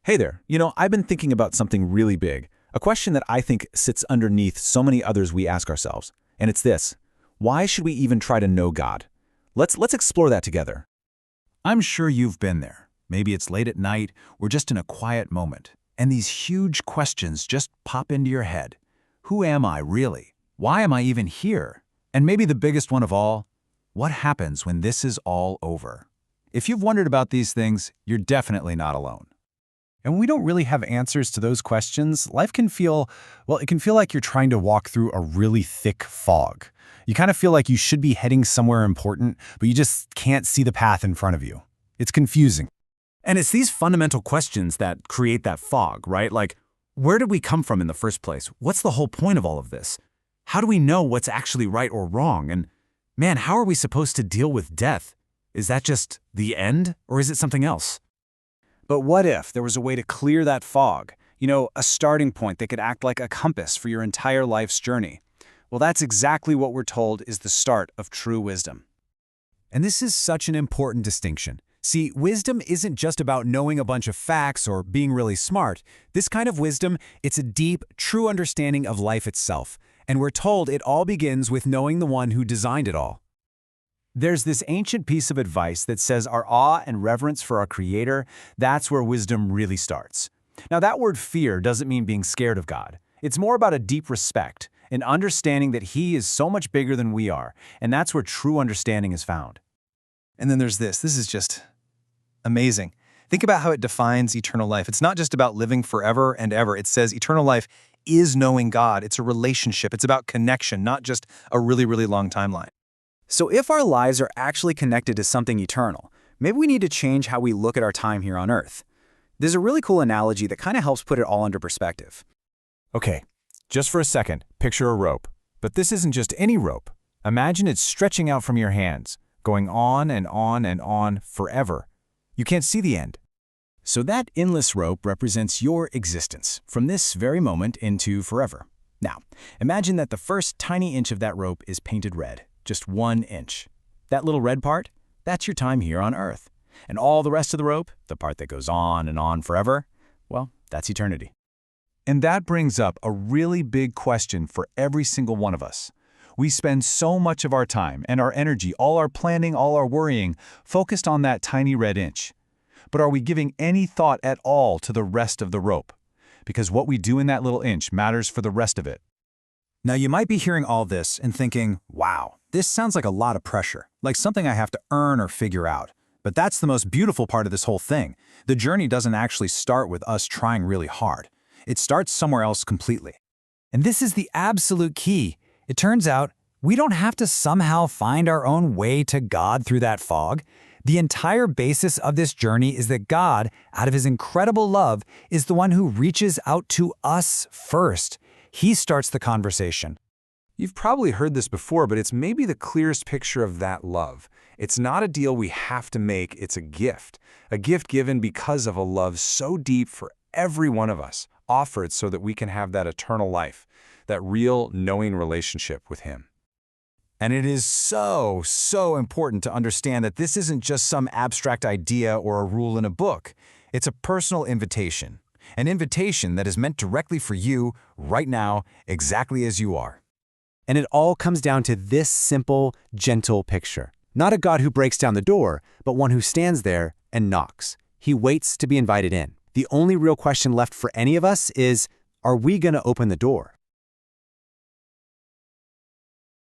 Hey there, I've been thinking about something really big, a question that I think sits underneath so many others we ask ourselves. And it's this: why should we even try to know God? Let's explore that together. I'm sure you've been there. Maybe it's late at night or just in a quiet moment, and these huge questions just pop into your head. Who am I really? Why am I even here? And maybe the biggest one of all, what happens when this is all over? If you've wondered about these things, you're definitely not alone. And when we don't really have answers to those questions, life can feel, it can feel like you're trying to walk through a really thick fog. You kind of feel like you should be heading somewhere important, but you just can't see the path in front of you. It's confusing. And it's these fundamental questions that create that fog, right? Like, where did we come from in the first place? What's the whole point of all of this? How do we know what's actually right or wrong? And man, how are we supposed to deal with death? Is that just the end, or is it something else? But what if there was a way to clear that fog? A starting point that could act like a compass for your entire life's journey. Well, that's exactly what we're told is the start of true wisdom. And this is such an important distinction. See, wisdom isn't just about knowing a bunch of facts or being really smart. This kind of wisdom, it's a deep, true understanding of life itself. And we're told it all begins with knowing the one who designed it all. There's this ancient piece of advice that says our awe and reverence for our Creator, that's where wisdom really starts. Now, that word fear doesn't mean being scared of God. It's more about a deep respect, an understanding that He is so much bigger than we are, and that's where true understanding is found. And then there's this. This is just amazing. Think about how it defines eternal life. It's not just about living forever and ever. It says eternal life is knowing God. It's a relationship. It's about connection, not just a really, really long timeline. So if our lives are actually connected to something eternal, maybe we need to change how we look at our time here on Earth. There's a really cool analogy that kind of helps put it all under perspective. Okay, just for a second, picture a rope. But this isn't just any rope. Imagine it's stretching out from your hands, going on and on and on forever. You can't see the end. So that endless rope represents your existence, from this very moment into forever. Now, imagine that the first tiny inch of that rope is painted red. Just 1 inch. That little red part, that's your time here on Earth. And all the rest of the rope, the part that goes on and on forever, well, that's eternity. And that brings up a really big question for every single one of us. We spend so much of our time and our energy, all our planning, all our worrying, focused on that tiny red inch. But are we giving any thought at all to the rest of the rope? Because what we do in that little inch matters for the rest of it. Now, you might be hearing all this and thinking, wow, this sounds like a lot of pressure, like something I have to earn or figure out. But that's the most beautiful part of this whole thing. The journey doesn't actually start with us trying really hard. It starts somewhere else completely. And this is the absolute key. It turns out we don't have to somehow find our own way to God through that fog. The entire basis of this journey is that God, out of His incredible love, is the one who reaches out to us first. He starts the conversation. You've probably heard this before, but it's maybe the clearest picture of that love. It's not a deal we have to make, it's a gift given because of a love so deep for every one of us, offered so that we can have that eternal life, that real knowing relationship with Him. And it is so, so important to understand that this isn't just some abstract idea or a rule in a book. It's a personal invitation. An invitation that is meant directly for you, right now, exactly as you are. And it all comes down to this simple, gentle picture. Not a God who breaks down the door, but one who stands there and knocks. He waits to be invited in. The only real question left for any of us is, are we going to open the door?